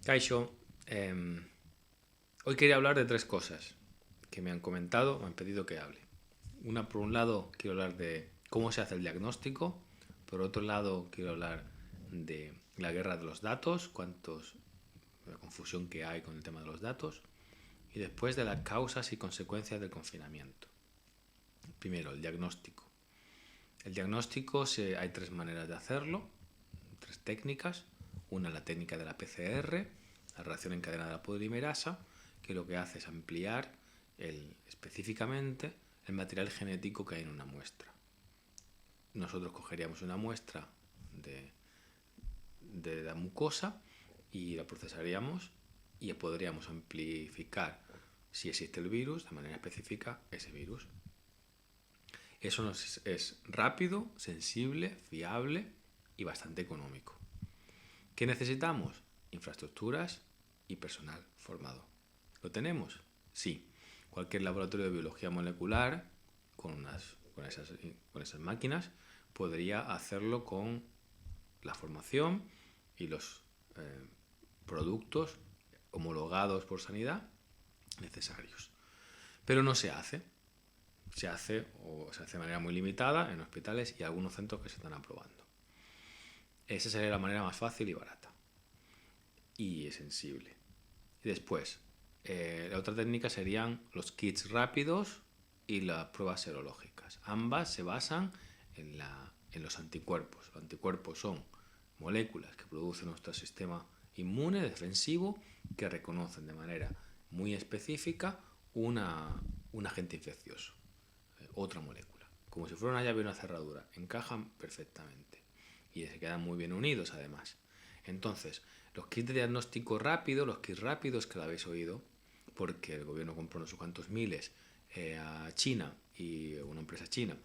Kaixo, hoy quería hablar de tres cosas que me han comentado, me han pedido que hable. Una, por un lado, quiero hablar de cómo se hace el diagnóstico. Por otro lado, quiero hablar de la guerra de los datos, la confusión que hay con el tema de los datos. Y después de las causas y consecuencias del confinamiento. Primero, el diagnóstico. El diagnóstico hay tres maneras de hacerlo, tres técnicas. Una, la técnica de la PCR, la reacción en cadena de la polimerasa, que lo que hace es ampliar específicamente el material genético que hay en una muestra. Nosotros cogeríamos una muestra de la mucosa y la procesaríamos y podríamos amplificar, si existe el virus, de manera específica ese virus. Eso es rápido, sensible, fiable y bastante económico. ¿Qué necesitamos? Infraestructuras y personal formado. ¿Lo tenemos? Sí. Cualquier laboratorio de biología molecular con esas máquinas podría hacerlo con la formación y los productos homologados por sanidad necesarios. Pero no se hace. Se hace de manera muy limitada en hospitales y algunos centros que se están aprobando. Esa sería la manera más fácil y barata. Y es sensible. Y después, la otra técnica serían los kits rápidos y las pruebas serológicas. Ambas se basan en los anticuerpos. Los anticuerpos son moléculas que produce nuestro sistema inmune defensivo que reconocen de manera muy específica un agente infeccioso, otra molécula. Como si fuera una llave y una cerradura. Encajan perfectamente. Y se quedan muy bien unidos además. Entonces, los kits de diagnóstico rápido, los kits rápidos que lo habéis oído, porque el gobierno compró no sé cuántos miles a China y una empresa china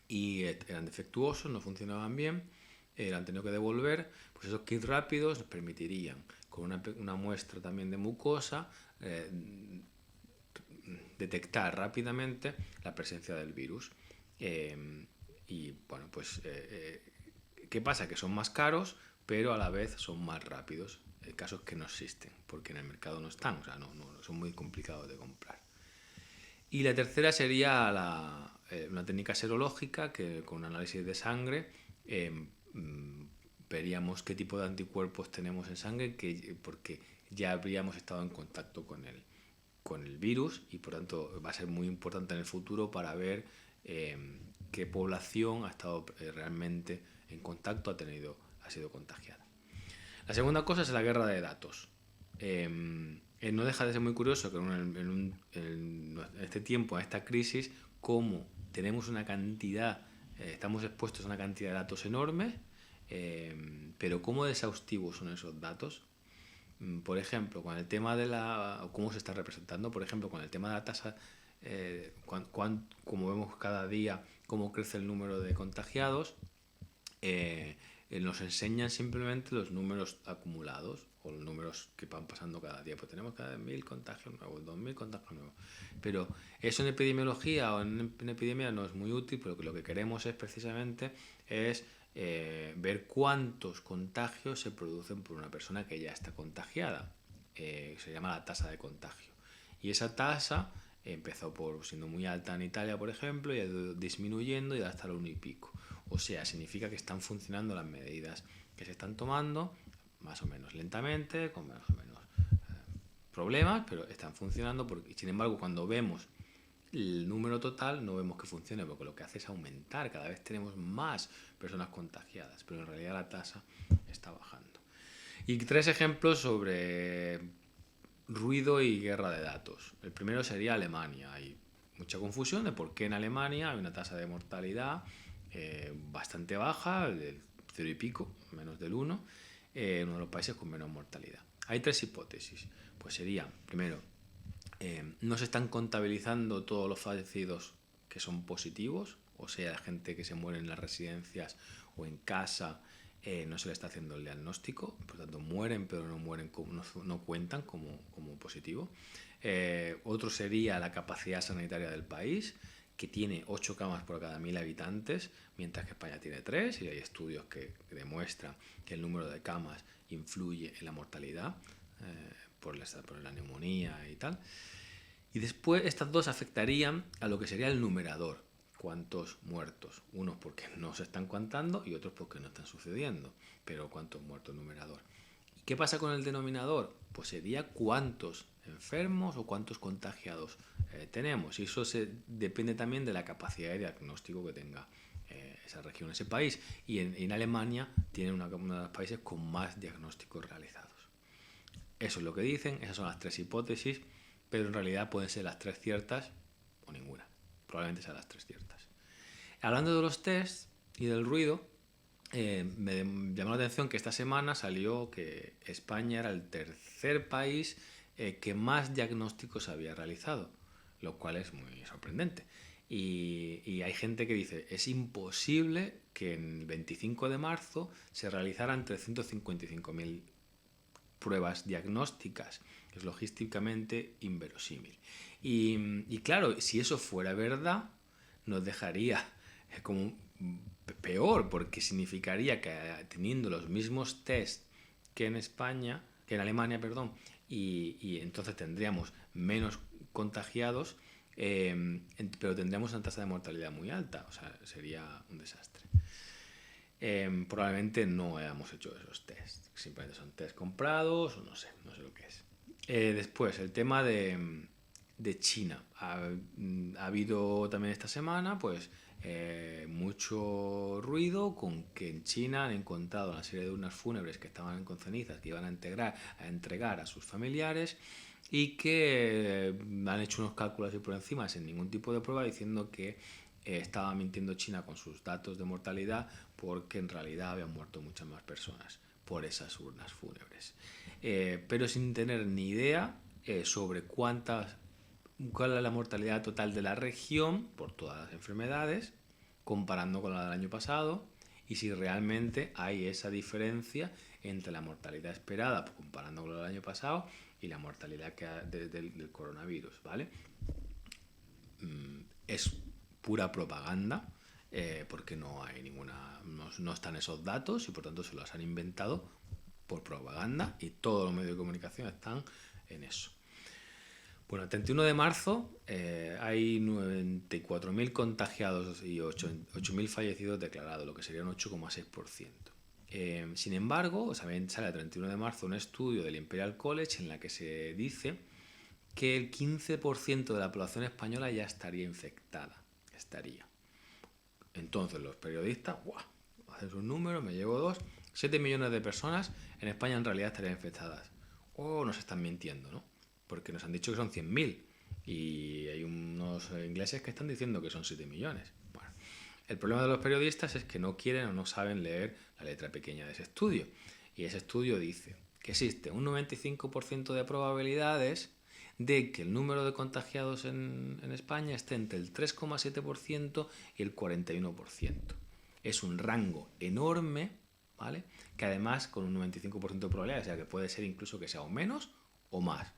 y eran defectuosos, no funcionaban bien, han tenido que devolver, pues esos kits rápidos nos permitirían con una muestra también de mucosa detectar rápidamente la presencia del virus. Y bueno, pues ¿qué pasa? Que son más caros, pero a la vez son más rápidos. El caso es que no existen, porque en el mercado no están, o sea, no son muy complicados de comprar. Y la tercera sería una técnica serológica que con un análisis de sangre veríamos qué tipo de anticuerpos tenemos en sangre, porque ya habríamos estado en contacto con el virus y por tanto va a ser muy importante en el futuro para ver qué población ha estado realmente en contacto, ha sido contagiada. La segunda cosa es la guerra de datos. No deja de ser muy curioso que en este tiempo, en esta crisis, como tenemos una cantidad, estamos expuestos a una cantidad de datos enormes, pero cómo de exhaustivos son esos datos. Por ejemplo, con el tema de cómo se está representando, por ejemplo, con el tema de la tasa, como vemos cada día cómo crece el número de contagiados, nos enseñan simplemente los números acumulados o los números que van pasando cada día. Pues tenemos cada 1.000 contagios nuevos, 2.000 contagios nuevos. Pero eso en epidemiología o en epidemia no es muy útil, porque lo que queremos es precisamente ver cuántos contagios se producen por una persona que ya está contagiada. Se llama la tasa de contagio. Y esa tasa empezó siendo muy alta en Italia, por ejemplo, y ha ido disminuyendo y hasta el 1 y pico. O sea, significa que están funcionando las medidas que se están tomando, más o menos lentamente, con más o menos problemas, pero están funcionando. Sin embargo, cuando vemos el número total, no vemos que funcione, porque lo que hace es aumentar. Cada vez tenemos más personas contagiadas, pero en realidad la tasa está bajando. Y tres ejemplos sobre ruido y guerra de datos. El primero sería Alemania. Hay mucha confusión de por qué en Alemania hay una tasa de mortalidad bastante baja, del 0 y pico, menos del 1, uno de los países con menos mortalidad. Hay tres hipótesis. Pues sería, primero, no se están contabilizando todos los fallecidos que son positivos, o sea, la gente que se muere en las residencias o en casa, no se le está haciendo el diagnóstico, por tanto mueren, pero no cuentan como positivo. Otro sería la capacidad sanitaria del país, que tiene 8 camas por cada 1.000 habitantes, mientras que España tiene 3, y hay estudios que demuestran que el número de camas influye en la mortalidad. por la neumonía y tal. Y después estas dos afectarían a lo que sería el numerador. ¿Cuántos muertos? Unos porque no se están contando y otros porque no están sucediendo. Pero ¿cuántos muertos numerador? ¿Y qué pasa con el denominador? Pues sería cuántos enfermos o cuántos contagiados tenemos. Y eso depende también de la capacidad de diagnóstico que tenga esa región, ese país. Y en Alemania tiene uno de los países con más diagnósticos realizados. Eso es lo que dicen, esas son las tres hipótesis, pero en realidad pueden ser las tres ciertas o ninguna. Probablemente sean las tres ciertas. Hablando de los tests y del ruido, me llamó la atención que esta semana salió que España era el tercer país que más diagnósticos había realizado, lo cual es muy sorprendente. Y hay gente que dice, es imposible que en el 25 de marzo se realizaran 355.000 pruebas diagnósticas. Es logísticamente inverosímil. Y claro, si eso fuera verdad, nos dejaría como peor, porque significaría que teniendo los mismos test que en España, que en Alemania, perdón, y entonces tendríamos menos contagiados, pero tendríamos una tasa de mortalidad muy alta, o sea, sería un desastre. Probablemente no hayamos hecho esos tests, simplemente son test comprados o no sé lo que es. Después, el tema de China. Ha habido también esta semana pues mucho ruido con que en China han encontrado una serie de urnas fúnebres que estaban con cenizas que iban a entregar a sus familiares y que han hecho unos cálculos así por encima sin ningún tipo de prueba diciendo que estaba mintiendo China con sus datos de mortalidad porque en realidad habían muerto muchas más personas por esas urnas fúnebres. Pero sin tener ni idea sobre cuál es la mortalidad total de la región por todas las enfermedades, comparando con la del año pasado, y si realmente hay esa diferencia entre la mortalidad esperada, comparando con la del año pasado, y la mortalidad del coronavirus, ¿vale? Es pura propaganda, porque no hay no están esos datos y por tanto se los han inventado por propaganda y todos los medios de comunicación están en eso. Bueno, el 31 de marzo hay 94.000 contagiados y 8.000 fallecidos declarados, lo que sería un 8,6%. Sin embargo, también sale el 31 de marzo un estudio del Imperial College en la que se dice que el 15% de la población española ya estaría infectada. Entonces los periodistas, hacen sus números, me llevo 7 millones de personas en España en realidad estarían infectadas. Nos están mintiendo, ¿no? Porque nos han dicho que son 100.000 y hay unos ingleses que están diciendo que son 7 millones. Bueno, el problema de los periodistas es que no quieren o no saben leer la letra pequeña de ese estudio. Y ese estudio dice que existe un 95% de probabilidades de que el número de contagiados en España esté entre el 3,7% y el 41%. Es un rango enorme, ¿vale? Que además con un 95% de probabilidades, o sea que puede ser incluso que sea o menos o más,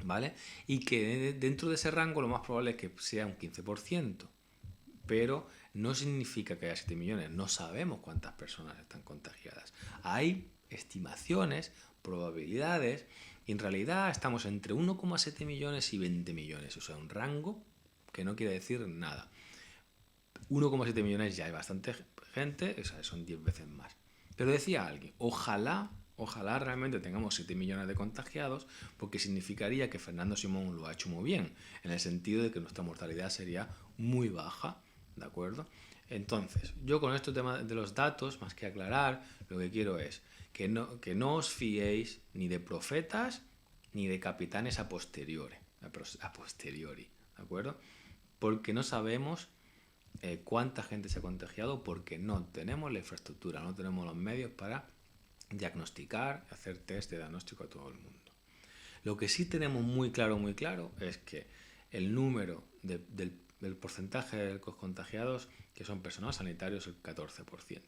¿vale? Y que dentro de ese rango lo más probable es que sea un 15%, pero no significa que haya 7 millones, no sabemos cuántas personas están contagiadas. Hay estimaciones, probabilidades, y en realidad estamos entre 1,7 millones y 20 millones, o sea, un rango que no quiere decir nada. 1,7 millones ya hay bastante gente, o sea, son 10 veces más. Pero decía alguien, ojalá realmente tengamos 7 millones de contagiados, porque significaría que Fernando Simón lo ha hecho muy bien, en el sentido de que nuestra mortalidad sería muy baja, ¿de acuerdo? Entonces, yo con este tema de los datos, más que aclarar, lo que quiero es que no os fiéis ni de profetas ni de capitanes a posteriori, ¿de acuerdo? Porque no sabemos cuánta gente se ha contagiado, porque no tenemos la infraestructura, no tenemos los medios para diagnosticar, hacer test de diagnóstico a todo el mundo. Lo que sí tenemos muy claro es que el número del porcentaje de los contagiados que son personal sanitarios es el 14%.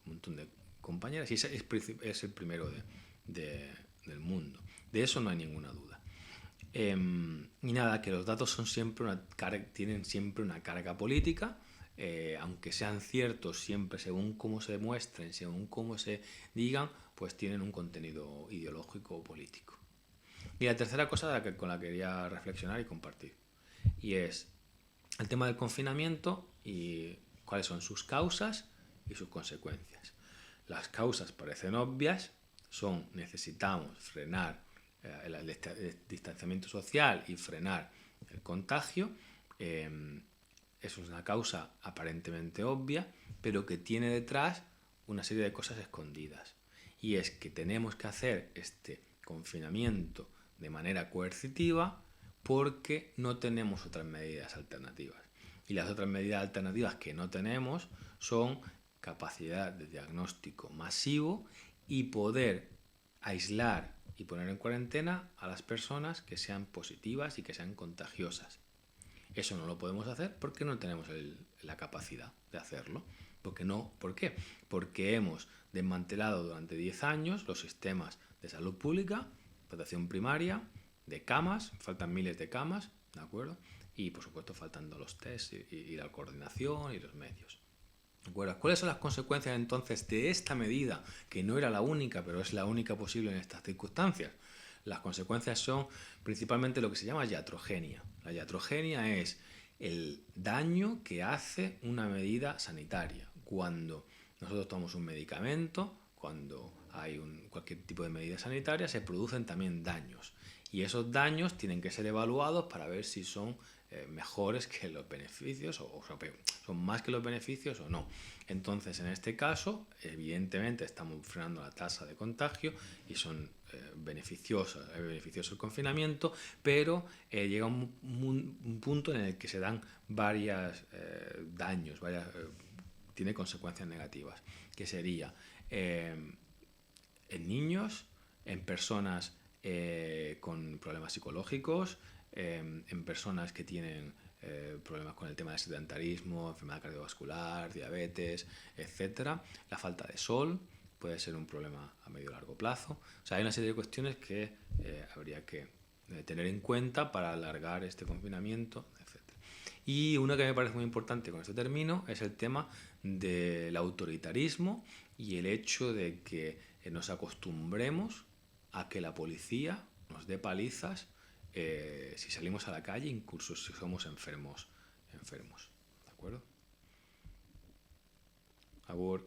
Un montón de compañeras y es el primero del mundo. De eso no hay ninguna duda. Y nada, que los datos tienen siempre una carga política, aunque sean ciertos siempre según cómo se muestren, según cómo se digan, pues tienen un contenido ideológico o político. Y la tercera cosa con la que quería reflexionar y compartir, y es el tema del confinamiento y cuáles son sus causas y sus consecuencias. Las causas parecen obvias, necesitamos frenar el distanciamiento social y frenar el contagio. Eso es una causa aparentemente obvia, pero que tiene detrás una serie de cosas escondidas. Y es que tenemos que hacer este confinamiento de manera coercitiva porque no tenemos otras medidas alternativas. Y las otras medidas alternativas que no tenemos son capacidad de diagnóstico masivo y poder aislar y poner en cuarentena a las personas que sean positivas y que sean contagiosas. Eso no lo podemos hacer porque no tenemos la capacidad de hacerlo. ¿Por qué? Porque hemos desmantelado durante 10 años los sistemas de salud pública, protección primaria, de camas, faltan miles de camas, ¿de acuerdo? Y por supuesto faltando los tests y la coordinación y los medios. ¿De acuerdo? ¿Cuáles son las consecuencias entonces de esta medida, que no era la única, pero es la única posible en estas circunstancias? Las consecuencias son principalmente lo que se llama iatrogenia. La iatrogenia es el daño que hace una medida sanitaria. Cuando nosotros tomamos un medicamento, cuando hay cualquier tipo de medida sanitaria, se producen también daños. Y esos daños tienen que ser evaluados para ver si son mejores que los beneficios o son más que los beneficios o no. Entonces, en este caso, evidentemente estamos frenando la tasa de contagio y son beneficioso el confinamiento, pero llega un punto en el que se dan varios daños, tiene consecuencias negativas, que sería en niños, en personas con problemas psicológicos, en personas que tienen problemas con el tema del sedentarismo, enfermedad cardiovascular, diabetes, etcétera. La falta de sol puede ser un problema a medio y largo plazo. O sea, hay una serie de cuestiones que habría que tener en cuenta para alargar este confinamiento, etcétera. Y una que me parece muy importante, con esto termino, es el tema del autoritarismo y el hecho de que nos acostumbremos a que la policía nos dé palizas si salimos a la calle, incluso si somos enfermos. ¿De acuerdo? Agur.